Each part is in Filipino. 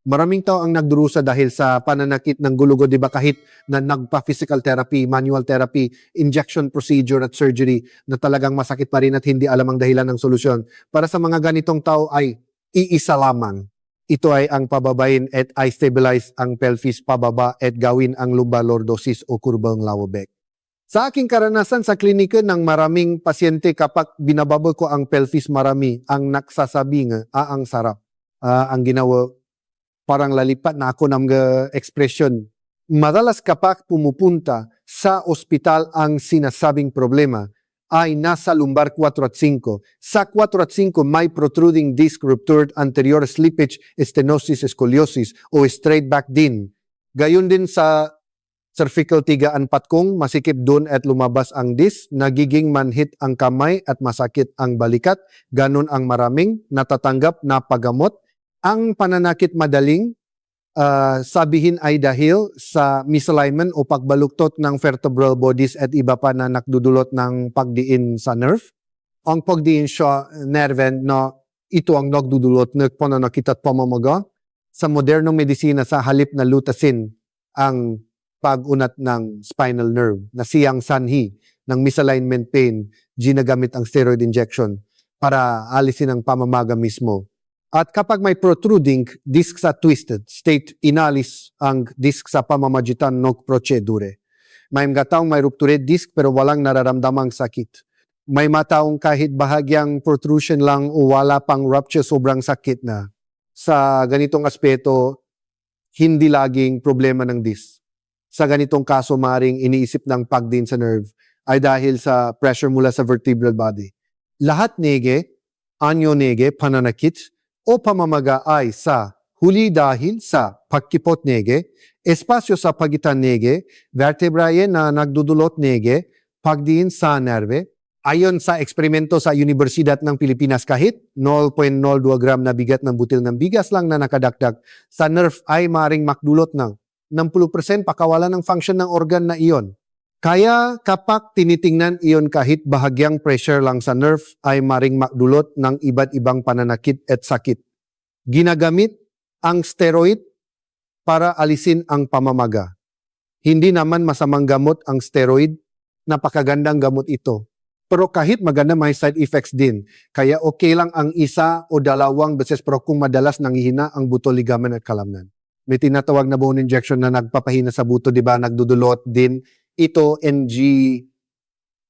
Maraming tao ang nagdurusa dahil sa pananakit ng gulugo, di ba? Kahit na nagpa-physical therapy, manual therapy, injection procedure at surgery na talagang masakit pa rin at hindi alam ang dahilan ng solusyon. Para sa mga ganitong tao ay iisa lamang. Ito ay ang pababain at i-stabilize ang pelvis pababa at gawin ang lumbar lordosis o kurbang lawobek. Sa aking karanasan sa klinika ng maraming pasyente, kapag binababol ko ang pelvis, marami ang nagsasabi nga, ang sarap. Ang ginawa, parang lalipat na ako ng expression. Madalas kapag pumupunta sa ospital, ang sinasabing problema ay nasa lumbar 4 at 5. Sa 4 at 5, may protruding disc ruptured anterior slippage, stenosis, scoliosis o straight back din. Gayon din sa cervical 3 and 4, kung masikip doon at lumabas ang disc, nagiging manhit ang kamay at masakit ang balikat. Ganon ang maraming natatanggap na paggamot. Ang pananakit madaling sabihin ay dahil sa misalignment o pagbaluktot ng vertebral bodies at iba pa na nakdudulot ng pagdiin sa nerve. Ang pagdiin sa nerve na ito ang nagdudulot ng pananakit at pamamaga. Sa modernong medisina, sa halip na lutasin ang pag-unat ng spinal nerve na siyang sanhi ng misalignment pain, ginagamit ang steroid injection para alisin ang pamamaga mismo. At kapag may protruding disc sa twisted state, inalis ang disc sa pamamagitan ng prosedure. May mga taong may ruptured disc pero walang nararamdamang sakit. May mataong kahit bahagyang protrusion lang o wala pang rupture, sobrang sakit na. Sa ganitong aspeto, hindi laging problema ng disc. Sa ganitong kaso, maring iniisip ng pagdin sa nerve ay dahil sa pressure mula sa vertebral body. Lahat nege, anyo nege, pananakit, o pamamaga ay sa huli dahil sa pagkipot nege, espasyo sa pagitan nege, vertebrae na nagdudulot nege, pagdiin sa nerve. Ayon sa eksperimento sa Universidad ng Pilipinas, kahit 0.02 gram na bigat ng butil ng bigas lang na nakadakdak sa nerve ay maring makdulot ng 60% pakawalan ng function ng organ na iyon. Kaya kapag tinitingnan iyon, kahit bahagyang pressure lang sa nerve ay maring makdulot ng iba't ibang pananakit at sakit. Ginagamit ang steroid para alisin ang pamamaga. Hindi naman masamang gamot ang steroid, napakagandang gamot ito. Pero kahit maganda, may side effects din. Kaya okay lang ang isa o dalawang beses, pero kung madalas nanghihina ang buto, ligamen at kalamnan. May tinatawag na bone injection na nagpapahina sa buto, di ba? Nagdudulot din. Ito, NG,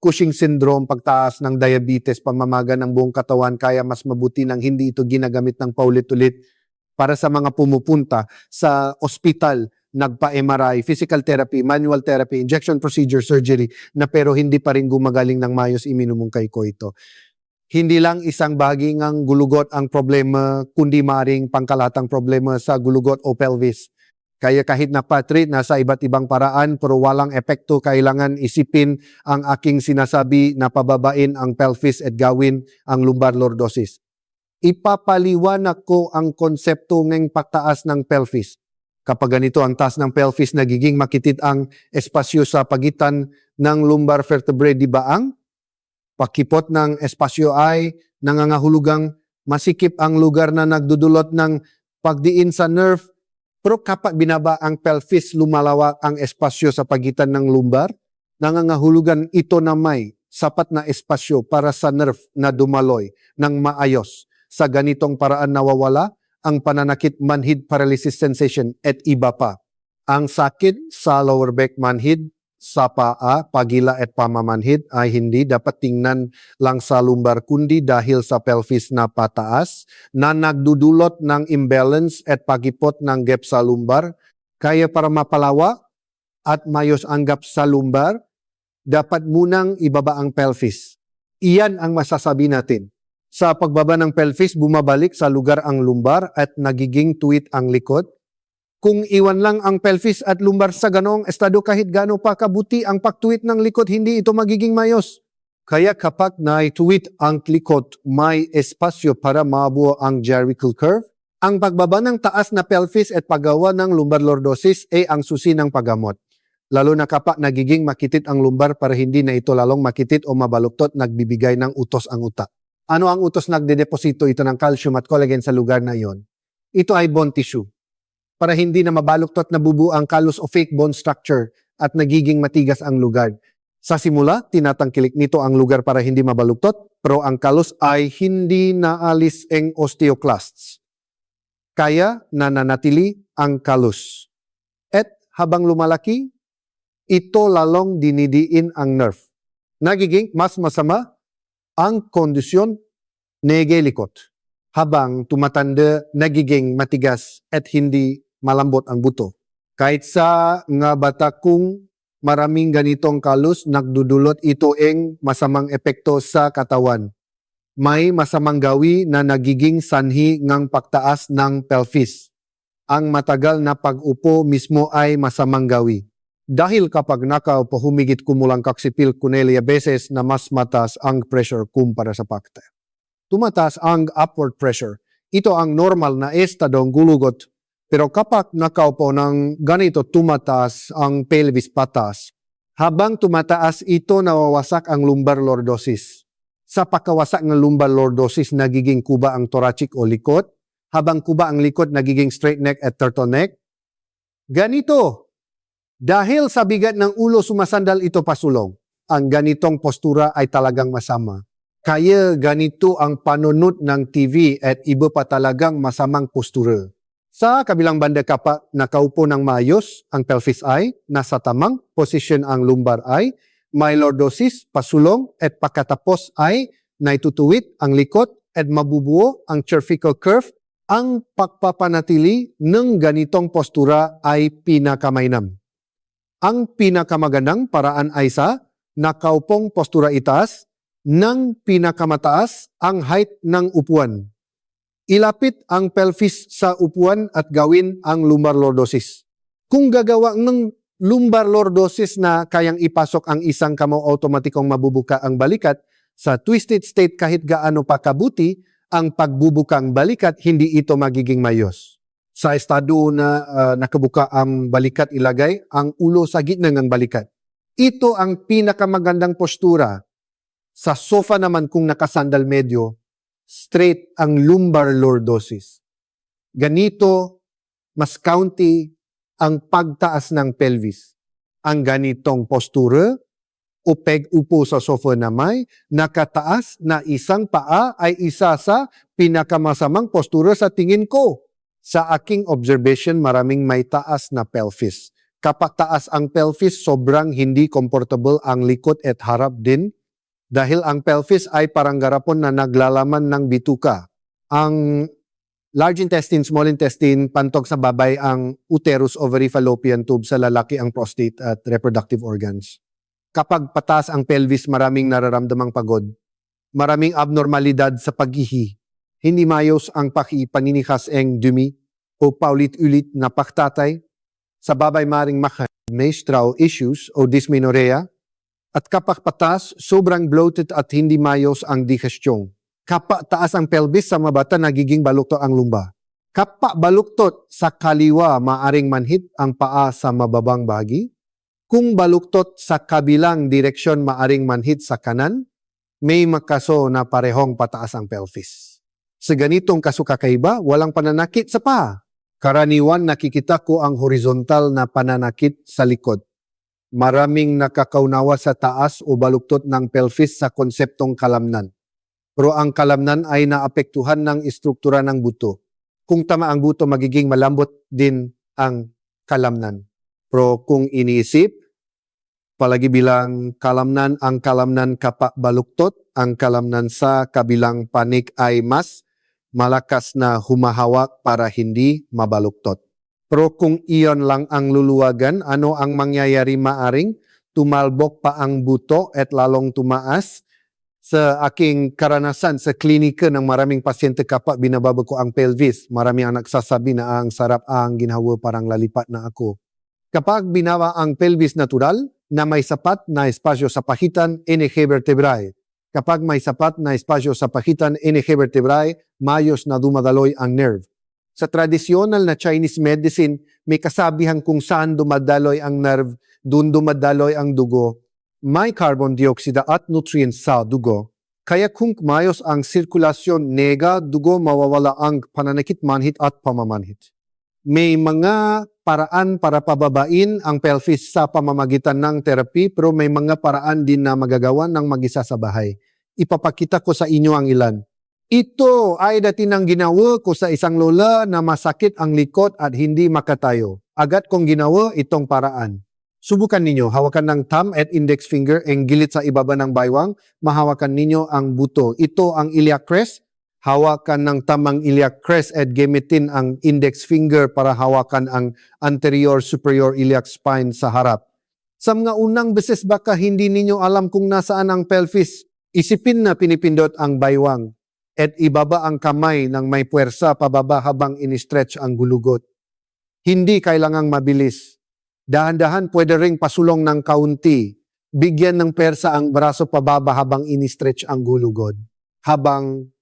Cushing syndrome, pagtaas ng diabetes, pamamaga ng buong katawan, kaya mas mabuti nang hindi ito ginagamit ng paulit-ulit. Para sa mga pumupunta sa ospital, nagpa-MRI, physical therapy, manual therapy, injection procedure, surgery, na pero hindi pa rin gumagaling ng mayos, iminumungkay ko ito. Hindi lang isang bahagi ng gulugot ang problema, kundi maring pangkalatang problema sa gulugot o pelvis. Kaya kahit napatreat na sa iba't ibang paraan pero walang epekto, kailangan isipin ang aking sinasabi na pababain ang pelvis at gawin ang lumbar lordosis. Ipapaliwanag ko ang konsepto ng pagtaas ng pelvis. Kapag ganito ang taas ng pelvis, nagiging makitid ang espasyo sa pagitan ng lumbar vertebrae, di ba? Ang pakipot ng espasyo ay nangangahulugang masikip ang lugar na nagdudulot ng pagdiin sa nerve. Pero kapag binaba ang pelvis, lumalawak ang espasyo sa pagitan ng lumbar, nangangahulugan ito na may sapat na espasyo para sa nerve na dumaloy ng maayos. Sa ganitong paraan nawawala ang pananakit, manhid paralysis sensation at iba pa. Ang sakit sa lower back, manhid, sa paa, pagila at pamamanhid ay hindi dapat tingnan lang sa lumbar kundi dahil sa pelvis na pataas na nagdudulot ng imbalance at pagipot ng gap sa lumbar. Kaya para mapalawa at mayos ang gap sa lumbar, dapat munang ibaba ang pelvis. Iyan ang masasabi natin. Sa pagbaba ng pelvis, bumabalik sa lugar ang lumbar at nagiging tuwid ang likod. Kung iwan lang ang pelvis at lumbar sa ganong estado, kahit gano pa kabuti ang pagtuwid ng likod, hindi ito magiging mayos. Kaya kapag naituwid ang likod, may espasyo para mabuo ang Jericho curve. Ang pagbaba ng taas na pelvis at paggawa ng lumbar lordosis ay ang susi ng paggamot. Lalo na kapag nagiging makitid ang lumbar para hindi na ito lalong makitid o mabaluktot, nagbibigay ng utos ang utak. Ano ang utos? Nagdedeposito ito ng calcium at collagen sa lugar na iyon. Ito ay bone tissue. para hindi na mabaluktot na bubuo ang kalus o fake bone structure at nagiging matigas ang lugar. Sa simula, tinatangkilik nito ang lugar para hindi mabaluktot, pero ang kalus ay hindi naalis ang osteoclasts. Kaya nananatili ang kalus. At habang lumalaki, ito lalong dinidiin ang nerve. Nagiging mas masama ang kondisyon negelikot. Habang tumatanda, nagiging matigas at hindi malambot ang buto. Kahit sa nga bata kung maraming ganitong kalus, nagdudulot ito ang masamang epekto sa katawan. May masamang gawi na nagiging sanhi ng pagtaas ng pelvis. Ang matagal na pag-upo mismo ay masamang gawi. Dahil kapag nakaupo humigit kumulang kaksipil kunelya beses na mas mataas ang pressure kumpara sa pakta. Tumataas ang upward pressure. Ito ang normal na estadong gulugot. Pero kapag nakaupo ng ganito tumataas ang pelvis patas. Habang tumataas ito nawawasak ang lumbar lordosis. Sa pagkawasak ng lumbar lordosis nagiging kuba ang thoracic o likod. Habang kuba ang likod nagiging straight neck at turtleneck. Ganito. Dahil sa bigat ng ulo sumasandal ito pasulong. Ang ganitong postura ay talagang masama. Kaya ganito ang panunod ng TV at iba pa talagang masamang postura. Sa kabilang banda kapag nakaupo ng maayos, ang pelvis ay nasa tamang posisyon ang lumbar ay may lordosis, pasulong at pagkatapos ay naitutuwid ang likod at mabubuo ang cervical curve. Ang pagpapanatili ng ganitong postura ay pinakamainam. Ang pinakamagandang paraan ay sa nakaupong postura itaas ng pinakamataas ang height ng upuan. Ilapit ang pelvis sa upuan at gawin ang lumbar lordosis. Kung gagawa ng lumbar lordosis na kayang ipasok ang isang kamao automatikong mabubuka ang balikat, sa twisted state kahit gaano pa kabuti, ang pagbubukang balikat hindi ito magiging mayos. Sa estado na nakabuka ang balikat ilagay, ang ulo sa gitna ng balikat. Ito ang pinakamagandang postura. Sa sofa naman kung nakasandal medyo, straight ang lumbar lordosis. Ganito, mas kaunti ang pagtaas ng pelvis. Ang ganitong postura, upo sa sofa na may nakataas na isang paa ay isa sa pinakamasamang postura sa tingin ko. Sa aking observation, maraming may taas na pelvis. Kapag taas ang pelvis, sobrang hindi comfortable ang likod at harap din dahil ang pelvis ay parang garapon na naglalaman ng bituka. Ang large intestine, small intestine, pantog sa babay ang uterus, ovary, fallopian tube, sa lalaki ang prostate at reproductive organs. Kapag pataas ang pelvis, maraming nararamdamang pagod. Maraming abnormalidad sa paghihi. Hindi mayos ang paninihas ang dumi o paulit-ulit na pagtatay. Sa babay maring menstrual issues o dysmenorrhea. At kapag pataas, sobrang bloated at hindi mayos ang digestion. Kapag taas ang pelvis sa mga bata, nagiging baluktot ang lumba. Kapag baluktot sa kaliwa, maaring manhit ang paa sa mababang bahagi. Kung baluktot sa kabilang direksyon, maaring manhit sa kanan. May makaso na parehong pataas ang pelvis. Sa ganitong kaso kakaiba, walang pananakit sa paa. Karaniwan nakikita ko ang horizontal na pananakit sa likod. Maraming nakakaunawa sa taas o baluktot ng pelvis sa konseptong kalamnan. Pero ang kalamnan ay naapektuhan ng istruktura ng buto. Kung tama ang buto, magiging malambot din ang kalamnan. Pero kung iniisip, palagi bilang kalamnan, ang kalamnan kapag baluktot, ang kalamnan sa kabilang panig ay mas malakas na humahawak para hindi mabaluktot. Pero kung iyon lang ang luluwagan, ano ang mangyayari? Maaring tumalbok pa ang buto at lalong tumaas. Sa aking karanasan sa klinika ng maraming pasyente kapag binababa ko ang pelvis, marami ang nagsasabi na ang sarap ang ginhawa, parang lalipat na ako. Kapag binawa ang pelvis natural na may sapat na espasyo sa pagitan eje vertebrae. Kapag may sapat na espasyo sa pagitan eje vertebrae, mayos na dumadaloy ang nerve. Sa tradisyonal na Chinese medicine, may kasabihan kung saan dumadaloy ang nerve, dun dumadaloy ang dugo. May carbon dioxide at nutrients sa dugo. Kaya kung mayos ang sirkulasyon nega, dugo, mawawala ang pananakit, manhit at pamamanhit. May mga paraan para pababain ang pelvis sa pamamagitan ng therapy, pero may mga paraan din na magagawa ng mag-isa sa bahay. Ipapakita ko sa inyo ang ilan. Ito ay dati nang ginawa ko sa isang lola na masakit ang likod at hindi makatayo. Agad kong ginawa itong paraan. Subukan ninyo, hawakan ng thumb at index finger ang gilid sa ibaba ng baywang, mahawakan ninyo ang buto. Ito ang iliac crest. Hawakan ng tamang iliac crest at gamitin ang index finger para hawakan ang anterior superior iliac spine sa harap. Sa mga unang beses baka hindi ninyo alam kung nasaan ang pelvis, isipin na pinipindot ang baywang at ibaba ang kamay ng may puwersa pababa habang in-stretch ang gulugot. Hindi kailangang mabilis. Dahan-dahan pwede ring pasulong ng kaunti. Bigyan ng persa ang braso pababa habang in-stretch ang gulugot. Habang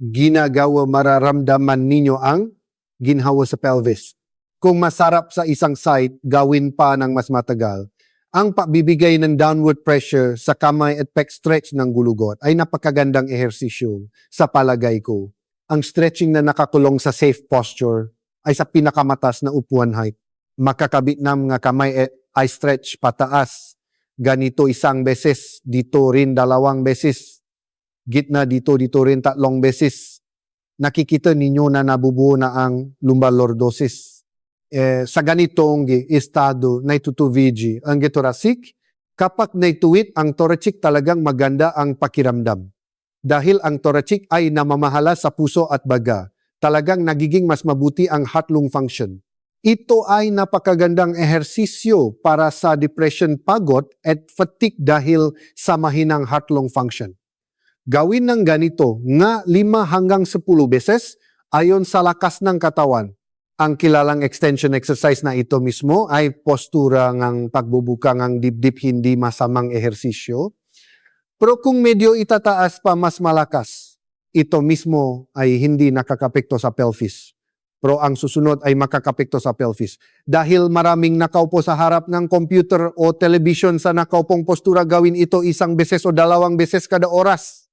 ginagawa, mararamdaman ninyo ang ginhawa sa pelvis. Kung masarap sa isang side, gawin pa ng mas matagal. Ang pagbibigay ng downward pressure sa kamay at pec stretch ng gulugot ay napakagandang ehersisyo sa palagay ko. Ang stretching na nakakulong sa safe posture ay sa pinakamatas na upuan height. Makakabit ng mga kamay ay stretch pataas. Ganito isang beses, dito rin 2 beses. Gitna dito rin 3 beses. Nakikita ninyo na nabubuo na ang lumbar lordosis. Sa ganitong estado, naitutuvidji ang thoracic, kapag naituwit ang thoracic talagang maganda ang pakiramdam. Dahil ang thoracic ay namamahala sa puso at baga, talagang nagiging mas mabuti ang heart-lung function. Ito ay napakagandang ehersisyo para sa depression, pagod at fatigue dahil sa mahinang heart-lung function. Gawin ng ganito nga 5 hanggang 10 beses ayon sa lakas ng katawan. Ang kilalang extension exercise na ito mismo ay postura ng pagbubuka ng dibdib, hindi masamang ehersisyo. Pero kung medyo itataas pa mas malakas, ito mismo ay hindi nakakapekto sa pelvis. Pero ang susunod ay makakapekto sa pelvis. Dahil maraming nakaupo sa harap ng computer o television sa nakaupong postura, gawin ito 1 beses o 2 beses kada oras.